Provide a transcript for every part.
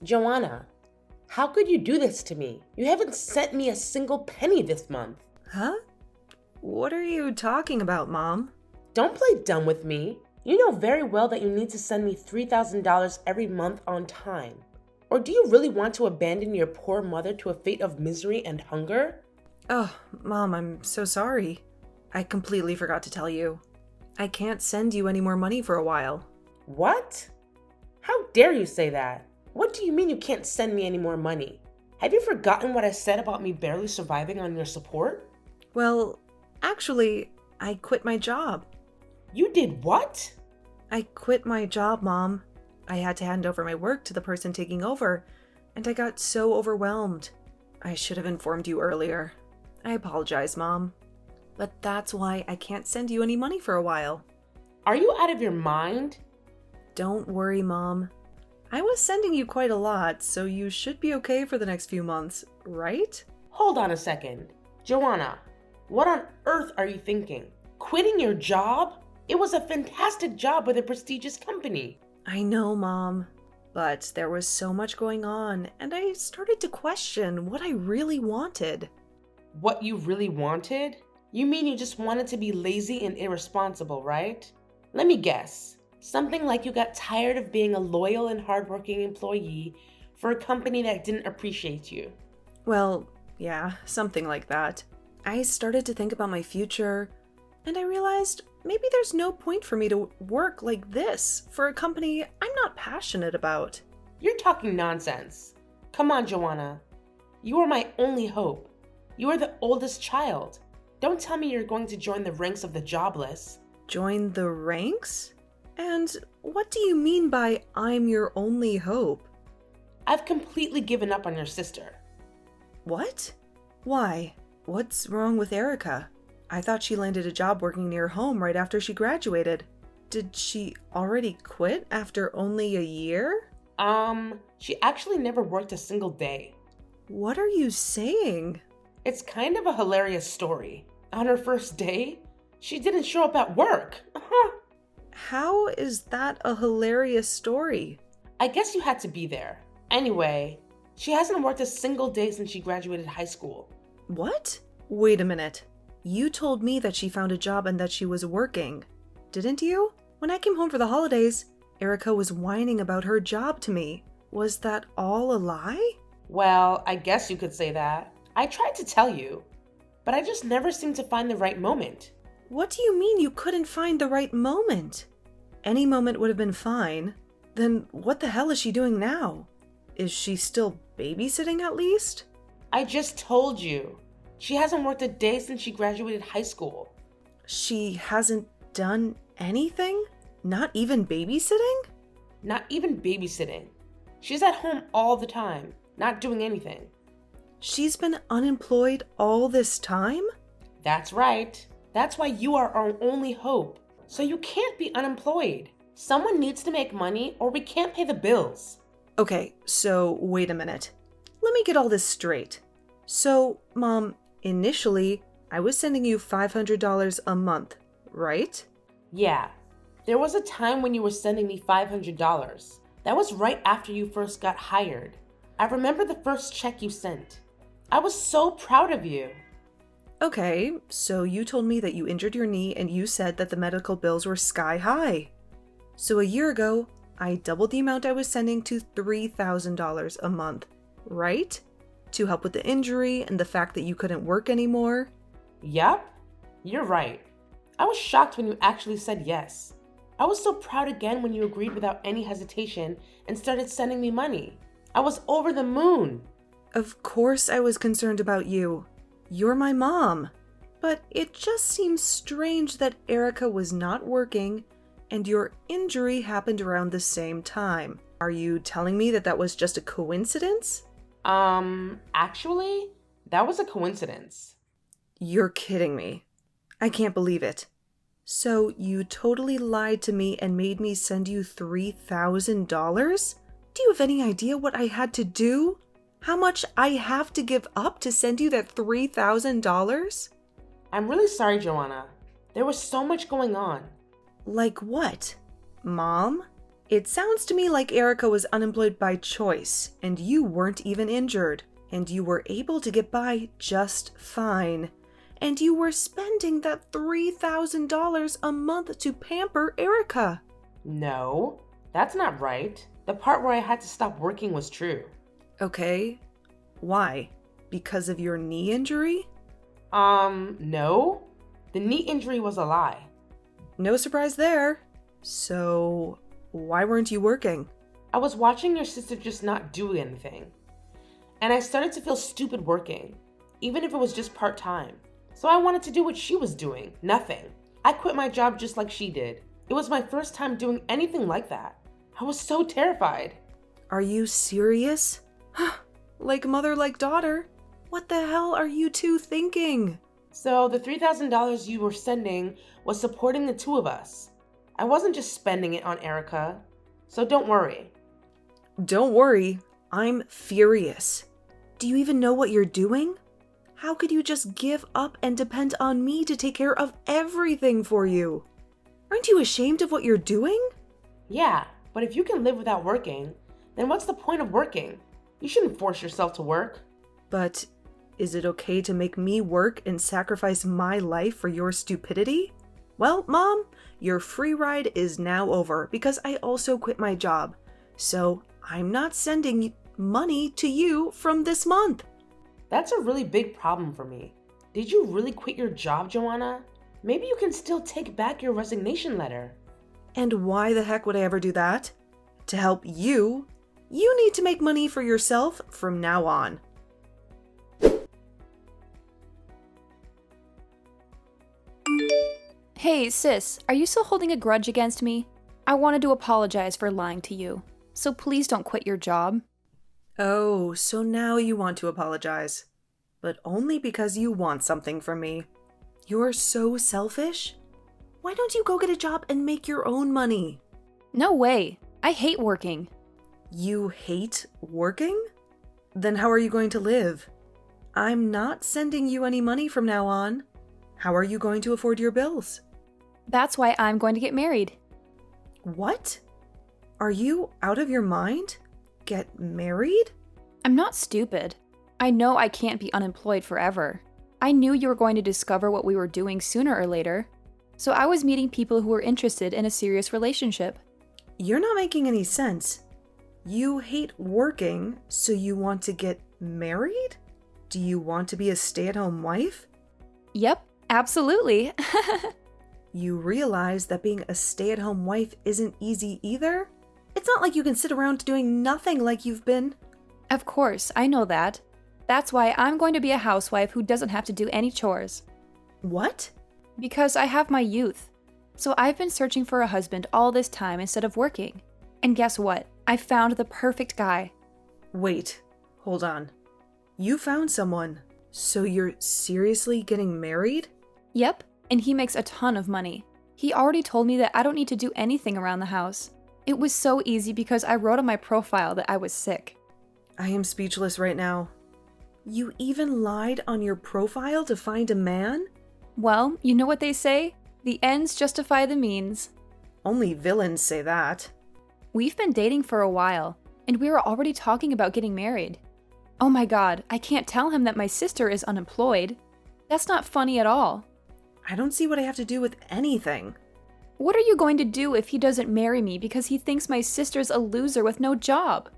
Joanna, how could you do this to me? You haven't sent me a single penny this month. Huh? What are you talking about, Mom? Don't play dumb with me. You know very well that you need to send me $3,000 every month on time. Or do you really want to abandon your poor mother to a fate of misery and hunger? Oh, Mom, I'm so sorry. I completely forgot to tell you. I can't send you any more money for a while. What? How dare you say that? What do you mean you can't send me any more money? Have you forgotten what I said about me barely surviving on your support? Well, actually, I quit my job. You did what? I quit my job, Mom. I had to hand over my work to the person taking over, and I got so overwhelmed. I should have informed you earlier. I apologize, Mom. But that's why I can't send you any money for a while. Are you out of your mind? Don't worry, Mom. I was sending you quite a lot, so you should be okay for the next few months, right? Hold on a second. Joanna, what on earth are you thinking? Quitting your job? It was a fantastic job with a prestigious company. I know, Mom, but there was so much going on, and I started to question what I really wanted. What you really wanted? You mean you just wanted to be lazy and irresponsible, right? Let me guess. Something like you got tired of being a loyal and hardworking employee for a company that didn't appreciate you. Well, yeah, something like that. I started to think about my future, and I realized maybe there's no point for me to work like this for a company I'm not passionate about. You're talking nonsense. Come on, Joanna. You are my only hope. You are the oldest child. Don't tell me you're going to join the ranks of the jobless. Join the ranks? And what do you mean by I'm your only hope? I've completely given up on your sister. What? Why? What's wrong with Erica? I thought she landed a job working near home right after she graduated. Did she already quit after only a year? She actually never worked a single day. What are you saying? It's kind of a hilarious story. On her first day, she didn't show up at work. How is that a hilarious story? I guess you had to be there. Anyway, she hasn't worked a single day since she graduated high school. What? Wait a minute. You told me that she found a job and that she was working, didn't you? When I came home for the holidays, Erica was whining about her job to me. Was that all a lie? Well, I guess you could say that. I tried to tell you, but I just never seemed to find the right moment. What do you mean you couldn't find the right moment? Any moment would have been fine. Then what the hell is she doing now? Is she still babysitting at least? I just told you. She hasn't worked a day since she graduated high school. She hasn't done anything? Not even babysitting? Not even babysitting. She's at home all the time, not doing anything. She's been unemployed all this time? That's right. That's why you are our only hope. So you can't be unemployed. Someone needs to make money or we can't pay the bills. Okay, so wait a minute. Let me get all this straight. So, Mom, initially, I was sending you $500 a month, right? Yeah. There was a time when you were sending me $500. That was right after you first got hired. I remember the first check you sent. I was so proud of you. Okay, so you told me that you injured your knee and you said that the medical bills were sky high. So a year ago, I doubled the amount I was sending to $3,000 a month, right? To help with the injury and the fact that you couldn't work anymore. Yup, you're right. I was shocked when you actually said yes. I was so proud again when you agreed without any hesitation and started sending me money. I was over the moon. Of course I was concerned about you. You're my mom. But it just seems strange that Erica was not working and your injury happened around the same time. Are you telling me that that was just a coincidence? Actually, that was a coincidence. You're kidding me. I can't believe it. So you totally lied to me and made me send you $3,000? Do you have any idea what I had to do? How much I have to give up to send you that $3,000? I'm really sorry, Joanna. There was so much going on. Like what? Mom? It sounds to me like Erica was unemployed by choice, and you weren't even injured, and you were able to get by just fine. And you were spending that $3,000 a month to pamper Erica. No, that's not right. The part where I had to stop working was true. Okay, why? Because of your knee injury? No. The knee injury was a lie. No surprise there. So, why weren't you working? I was watching your sister just not do anything. And I started to feel stupid working, even if it was just part-time. So I wanted to do what she was doing, nothing. I quit my job just like she did. It was my first time doing anything like that. I was so terrified. Are you serious? Like mother, like daughter. What the hell are you two thinking? So the $3,000 you were sending was supporting the two of us. I wasn't just spending it on Erica. So don't worry. Don't worry, I'm furious. Do you even know what you're doing? How could you just give up and depend on me to take care of everything for you? Aren't you ashamed of what you're doing? Yeah, but if you can live without working, then what's the point of working? You shouldn't force yourself to work. But is it okay to make me work and sacrifice my life for your stupidity? Well, Mom, your free ride is now over because I also quit my job. So I'm not sending money to you from this month. That's a really big problem for me. Did you really quit your job, Joanna? Maybe you can still take back your resignation letter. And why the heck would I ever do that? To help you? You need to make money for yourself from now on. Hey, sis, are you still holding a grudge against me? I wanted to apologize for lying to you, so please don't quit your job. Oh, so now you want to apologize. But only because you want something from me. You're so selfish. Why don't you go get a job and make your own money? No way. I hate working. You hate working? Then how are you going to live? I'm not sending you any money from now on. How are you going to afford your bills? That's why I'm going to get married. What? Are you out of your mind? Get married? I'm not stupid. I know I can't be unemployed forever. I knew you were going to discover what we were doing sooner or later. So I was meeting people who were interested in a serious relationship. You're not making any sense. You hate working, so you want to get married? Do you want to be a stay-at-home wife? Yep, absolutely. You realize that being a stay-at-home wife isn't easy either? It's not like you can sit around doing nothing like you've been. Of course, I know that. That's why I'm going to be a housewife who doesn't have to do any chores. What? Because I have my youth. So I've been searching for a husband all this time instead of working. And guess what? I found the perfect guy. Wait, hold on. You found someone. So you're seriously getting married? Yep, and he makes a ton of money. He already told me that I don't need to do anything around the house. It was so easy because I wrote on my profile that I was sick. I am speechless right now. You even lied on your profile to find a man? Well, you know what they say? The ends justify the means. Only villains say that. We've been dating for a while, and we were already talking about getting married. Oh my god, I can't tell him that my sister is unemployed. That's not funny at all. I don't see what I have to do with anything. What are you going to do if he doesn't marry me because he thinks my sister's a loser with no job?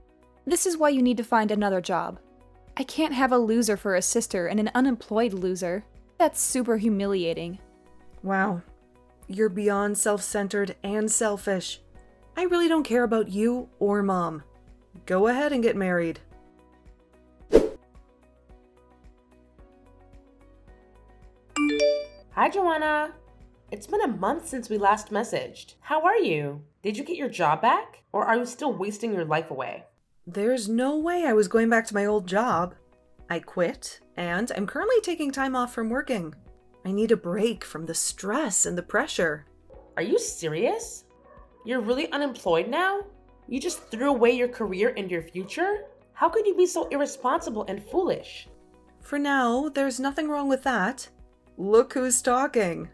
This is why you need to find another job. I can't have a loser for a sister and an unemployed loser. That's super humiliating. Wow. You're beyond self-centered and selfish. I really don't care about you or Mom. Go ahead and get married. Hi, Joanna. It's been a month since we last messaged. How are you? Did you get your job back? Or are you still wasting your life away? There's no way I was going back to my old job. I quit, and I'm currently taking time off from working. I need a break from the stress and the pressure. Are you serious? You're really unemployed now? You just threw away your career and your future? How could you be so irresponsible and foolish? For now, there's nothing wrong with that. Look who's talking.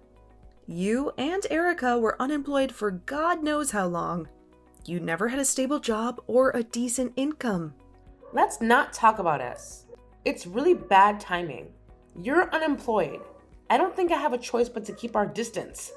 You and Erica were unemployed for God knows how long. You never had a stable job or a decent income. Let's not talk about us. It's really bad timing. You're unemployed. I don't think I have a choice but to keep our distance.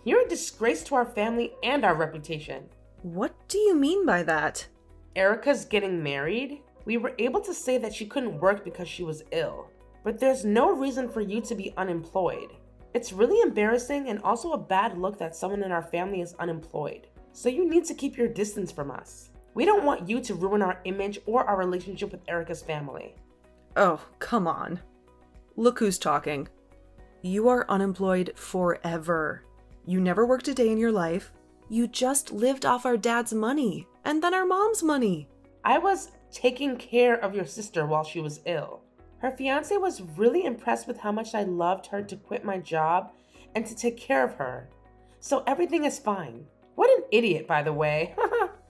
You're a disgrace to our family and our reputation. What do you mean by that? Erica's getting married. We were able to say that she couldn't work because she was ill, but there's no reason for you to be unemployed. It's really embarrassing and also a bad look that someone in our family is unemployed. So you need to keep your distance from us. We don't want you to ruin our image or our relationship with Erica's family. Oh, come on. Look who's talking. You are unemployed forever. You never worked a day in your life. You just lived off our dad's money and then our mom's money. I was taking care of your sister while she was ill. Her fiance was really impressed with how much I loved her to quit my job and to take care of her. So everything is fine. What an idiot, by the way.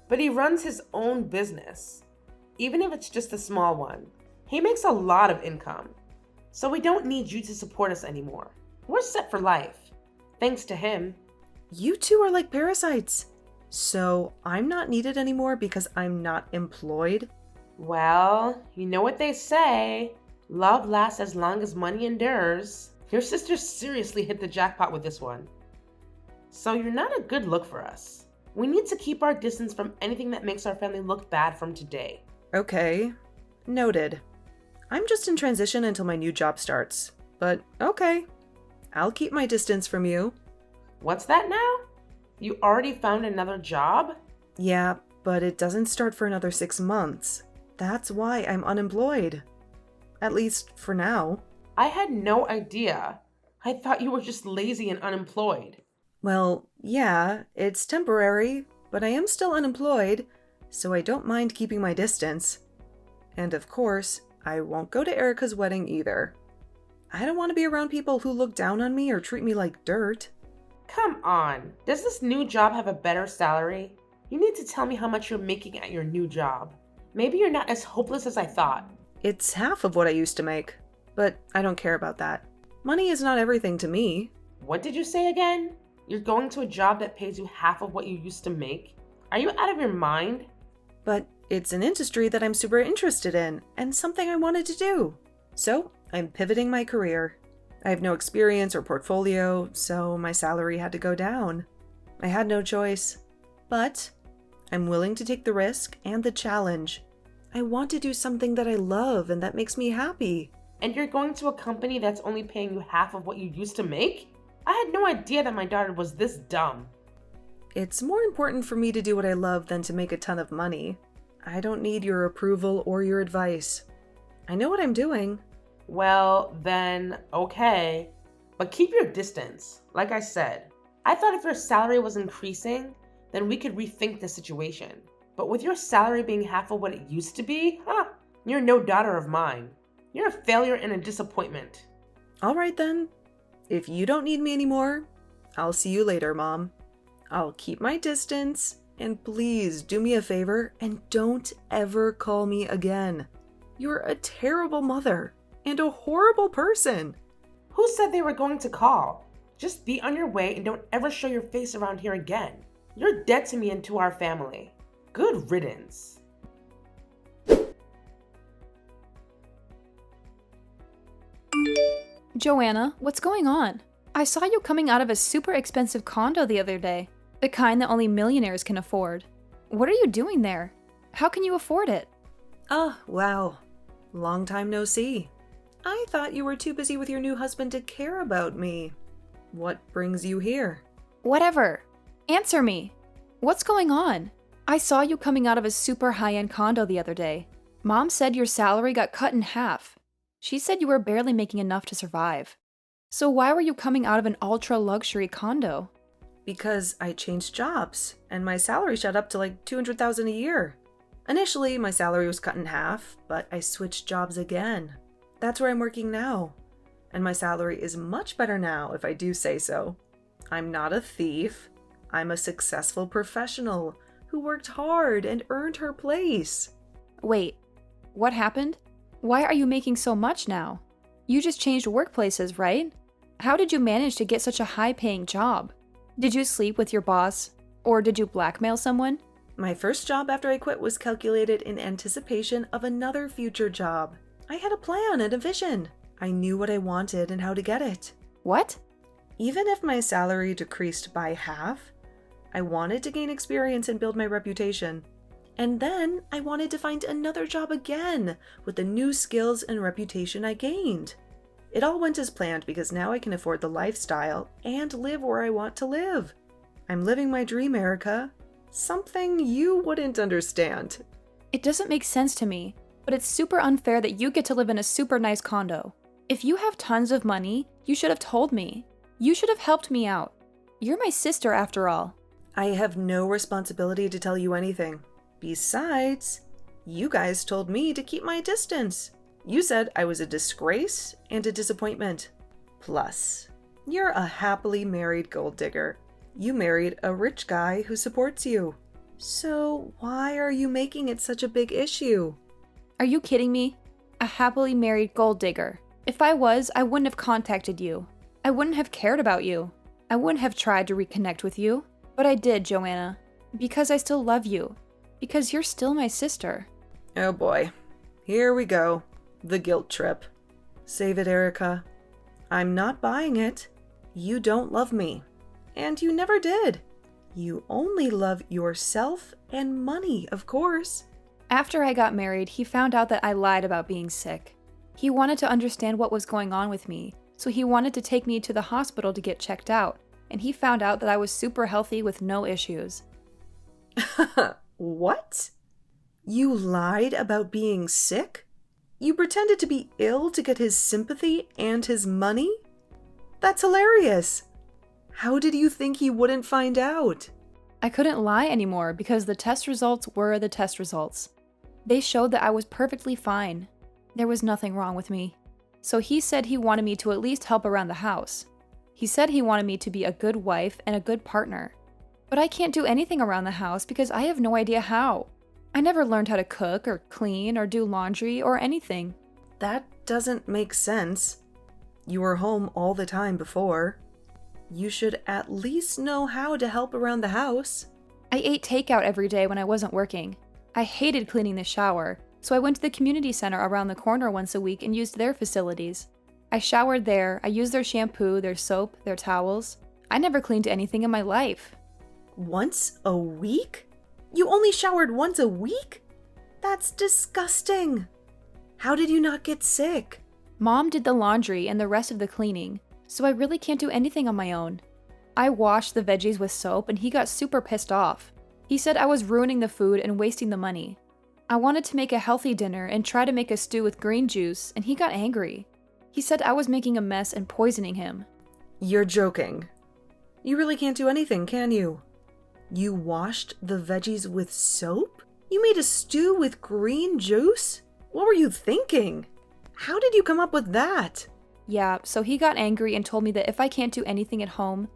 But he runs his own business, even if it's just a small one. He makes a lot of income. So we don't need you to support us anymore. We're set for life, thanks to him. You two are like parasites. So I'm not needed anymore because I'm not employed? Well, you know what they say. Love lasts as long as money endures. Your sister seriously hit the jackpot with this one. So you're not a good look for us. We need to keep our distance from anything that makes our family look bad from today. Okay. Noted. I'm just in transition until my new job starts. But okay. I'll keep my distance from you. What's that now? You already found another job? Yeah, but it doesn't start for another 6 months. That's why I'm unemployed. At least for now. I had no idea. I thought you were just lazy and unemployed. Well, yeah, it's temporary, but I am still unemployed, so I don't mind keeping my distance. And of course, I won't go to Erica's wedding either. I don't want to be around people who look down on me or treat me like dirt. Come on. Does this new job have a better salary? You need to tell me how much you're making at your new job. Maybe you're not as hopeless as I thought. It's half of what I used to make, but I don't care about that. Money is not everything to me. What did you say again? You're going to a job that pays you half of what you used to make? Are you out of your mind? But it's an industry that I'm super interested in and something I wanted to do. So I'm pivoting my career. I have no experience or portfolio, so my salary had to go down. I had no choice. But I'm willing to take the risk and the challenge. I want to do something that I love and that makes me happy. And you're going to a company that's only paying you half of what you used to make? I had no idea that my daughter was this dumb. It's more important for me to do what I love than to make a ton of money. I don't need your approval or your advice. I know what I'm doing. Well, then, okay. But keep your distance. Like I said, I thought if your salary was increasing, then we could rethink the situation. But with your salary being half of what it used to be, you're no daughter of mine. You're a failure and a disappointment. All right then. If you don't need me anymore, I'll see you later, Mom. I'll keep my distance, and please do me a favor and don't ever call me again. You're a terrible mother and a horrible person. Who said they were going to call? Just be on your way and don't ever show your face around here again. You're dead to me and to our family. Good riddance. Joanna, what's going on? I saw you coming out of a super expensive condo the other day, the kind that only millionaires can afford. What are you doing there? How can you afford it? Oh, wow. Long time no see. I thought you were too busy with your new husband to care about me. What brings you here? Whatever. Answer me. What's going on? I saw you coming out of a super high-end condo the other day. Mom said your salary got cut in half. She said you were barely making enough to survive. So why were you coming out of an ultra-luxury condo? Because I changed jobs, and my salary shot up to like $200,000 a year. Initially, my salary was cut in half, but I switched jobs again. That's where I'm working now. And my salary is much better now, if I do say so. I'm not a thief. I'm a successful professional who worked hard and earned her place. Wait, what happened? Why are you making so much now? You just changed workplaces, right? How did you manage to get such a high-paying job? Did you sleep with your boss? Or did you blackmail someone? My first job after I quit was calculated in anticipation of another future job. I had a plan and a vision. I knew what I wanted and how to get it. What? Even if my salary decreased by half, I wanted to gain experience and build my reputation. And then I wanted to find another job again with the new skills and reputation I gained. It all went as planned because now I can afford the lifestyle and live where I want to live. I'm living my dream, Erica. Something you wouldn't understand. It doesn't make sense to me, but it's super unfair that you get to live in a super nice condo. If you have tons of money, you should have told me. You should have helped me out. You're my sister after all. I have no responsibility to tell you anything. Besides, you guys told me to keep my distance. You said I was a disgrace and a disappointment. Plus, you're a happily married gold digger. You married a rich guy who supports you. So why are you making it such a big issue? Are you kidding me? A happily married gold digger. If I was, I wouldn't have contacted you. I wouldn't have cared about you. I wouldn't have tried to reconnect with you. But I did, Joanna. Because I still love you. Because you're still my sister. Oh boy. Here we go. The guilt trip. Save it, Erica. I'm not buying it. You don't love me. And you never did. You only love yourself and money, of course. After I got married, he found out that I lied about being sick. He wanted to understand what was going on with me, so he wanted to take me to the hospital to get checked out, and he found out that I was super healthy with no issues. What? You lied about being sick? You pretended to be ill to get his sympathy and his money? That's hilarious. How did you think he wouldn't find out? I couldn't lie anymore because the test results were the test results. They showed that I was perfectly fine. There was nothing wrong with me. So he said he wanted me to at least help around the house. He said he wanted me to be a good wife and a good partner. But I can't do anything around the house because I have no idea how. I never learned how to cook or clean or do laundry or anything. That doesn't make sense. You were home all the time before. You should at least know how to help around the house. I ate takeout every day when I wasn't working. I hated cleaning the shower, so I went to the community center around the corner once a week and used their facilities. I showered there, I used their shampoo, their soap, their towels. I never cleaned anything in my life. Once a week? You only showered once a week? That's disgusting. How did you not get sick? Mom did the laundry and the rest of the cleaning, so I really can't do anything on my own. I washed the veggies with soap and he got super pissed off. He said I was ruining the food and wasting the money. I wanted to make a healthy dinner and try to make a stew with green juice, and he got angry. He said I was making a mess and poisoning him. You're joking. You really can't do anything, can you? You washed the veggies with soap? You made a stew with green juice? What were you thinking? How did you come up with that? Yeah, so he got angry and told me that if I can't do anything at home,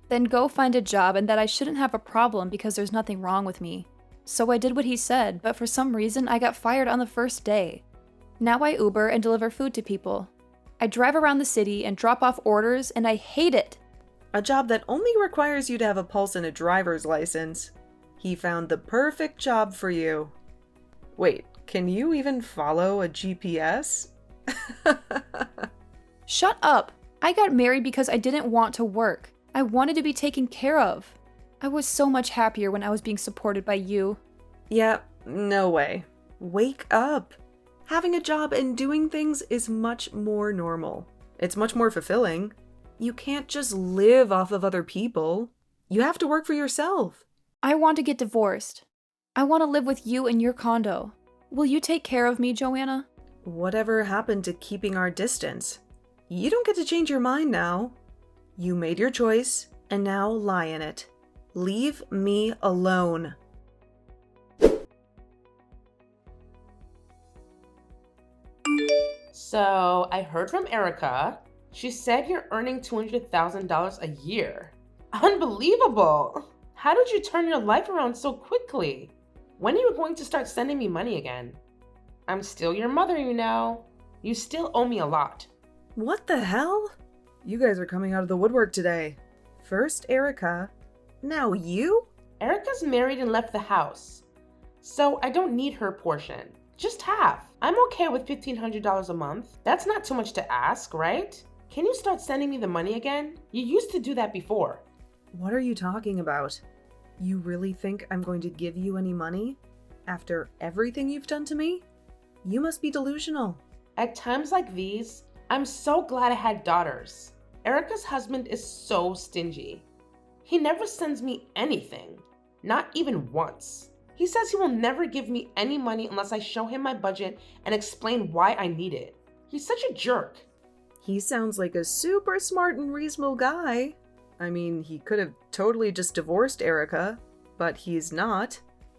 then go find a job and that I shouldn't have a problem because there's nothing wrong with me. So I did what he said, but for some reason I got fired on the first day. Now I Uber and deliver food to people. I drive around the city and drop off orders and I hate it. A job that only requires you to have a pulse and a driver's license. He found the perfect job for you. Wait, can you even follow a GPS? Shut up! I got married because I didn't want to work. I wanted to be taken care of. I was so much happier when I was being supported by you. Yeah, no way. Wake up. Having a job and doing things is much more normal. It's much more fulfilling. You can't just live off of other people. You have to work for yourself. I want to get divorced. I want to live with you in your condo. Will you take care of me, Joanna? Whatever happened to keeping our distance? You don't get to change your mind now. You made your choice, and now lie in it. Leave me alone. So I heard from Erica. She said you're earning $200,000 a year. Unbelievable! How did you turn your life around so quickly? When are you going to start sending me money again? I'm still your mother, you know. You still owe me a lot. What the hell? You guys are coming out of the woodwork today. First Erica, now you? Erica's married and left the house, so I don't need her portion. Just half. I'm okay with $1,500 a month. That's not too much to ask, right? Can you start sending me the money again? You used to do that before. What are you talking about? You really think I'm going to give you any money? After everything you've done to me? You must be delusional. At times like these, I'm so glad I had daughters. Erica's husband is so stingy. He never sends me anything, not even once. He says he will never give me any money unless I show him my budget and explain why I need it. He's such a jerk. He sounds like a super smart and reasonable guy. I mean, he could have totally just divorced Erica, but he's not.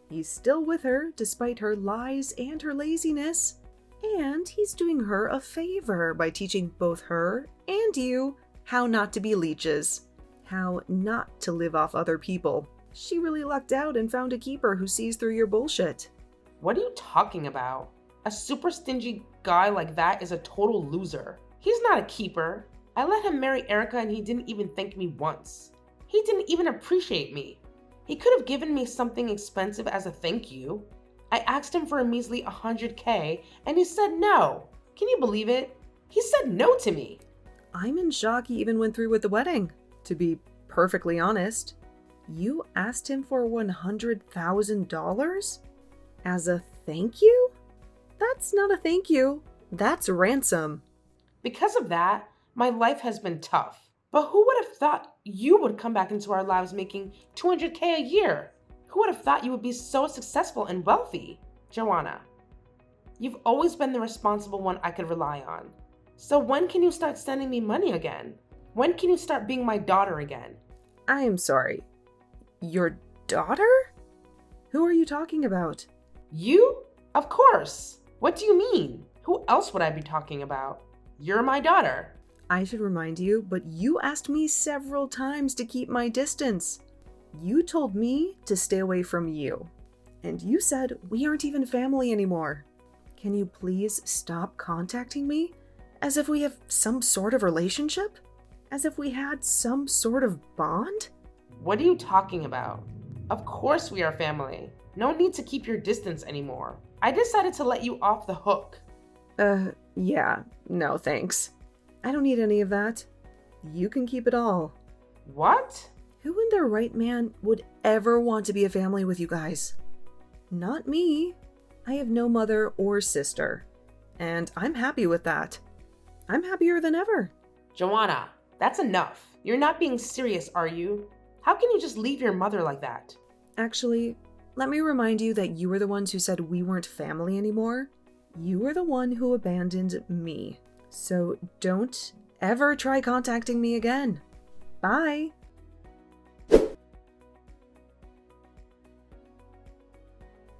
He's still with her despite her lies and her laziness. And he's doing her a favor by teaching both her and you how not to be leeches, how not to live off other people. She really lucked out and found a keeper who sees through your bullshit. What are you talking about? A super stingy guy like that is a total loser. He's not a keeper. I let him marry Erica and he didn't even thank me once. He didn't even appreciate me. He could have given me something expensive as a thank you. I asked him for a measly $100K and he said no. Can you believe it? He said no to me. I'm in shock he even went through with the wedding. To be perfectly honest, you asked him for $100,000? As a thank you? That's not a thank you. That's ransom. Because of that, my life has been tough. But who would have thought you would come back into our lives making $200K a year? Who would have thought you would be so successful and wealthy? Joanna, you've always been the responsible one I could rely on. So when can you start sending me money again? When can you start being my daughter again? I am sorry. Your daughter? Who are you talking about? You? Of course. What do you mean? Who else would I be talking about? You're my daughter. I should remind you, but you asked me several times to keep my distance. You told me to stay away from you. And you said we aren't even family anymore. Can you please stop contacting me? As if we have some sort of relationship? As if we had some sort of bond? What are you talking about? Of course we are family. No need to keep your distance anymore. I decided to let you off the hook. Yeah. No, thanks. I don't need any of that. You can keep it all. What? Who in their right man would ever want to be a family with you guys? Not me. I have no mother or sister. And I'm happy with that. I'm happier than ever. Joanna, that's enough. You're not being serious, are you? How can you just leave your mother like that? Actually, let me remind you that you were the ones who said we weren't family anymore. You were the one who abandoned me. So don't ever try contacting me again. Bye.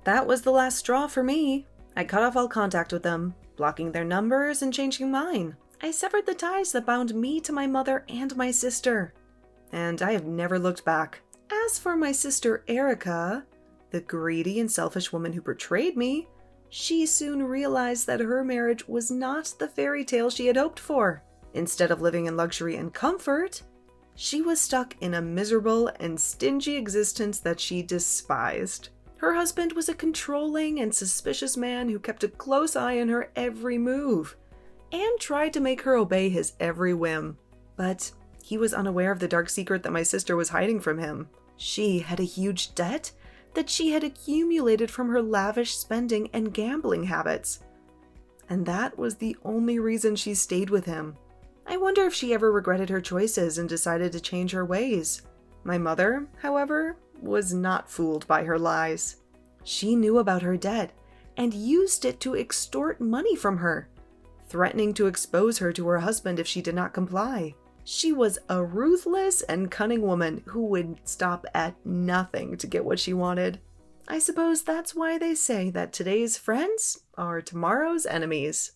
That was the last straw for me. I cut off all contact with them, blocking their numbers and changing mine. I severed the ties that bound me to my mother and my sister. And I have never looked back. As for my sister Erica, the greedy and selfish woman who betrayed me, she soon realized that her marriage was not the fairy tale she had hoped for. Instead of living in luxury and comfort, she was stuck in a miserable and stingy existence that she despised. Her husband was a controlling and suspicious man who kept a close eye on her every move and tried to make her obey his every whim. But he was unaware of the dark secret that my sister was hiding from him. She had a huge debt that she had accumulated from her lavish spending and gambling habits. And that was the only reason she stayed with him. I wonder if she ever regretted her choices and decided to change her ways. My mother, however, was not fooled by her lies. She knew about her debt and used it to extort money from her, threatening to expose her to her husband if she did not comply. She was a ruthless and cunning woman who would stop at nothing to get what she wanted. I suppose that's why they say that today's friends are tomorrow's enemies.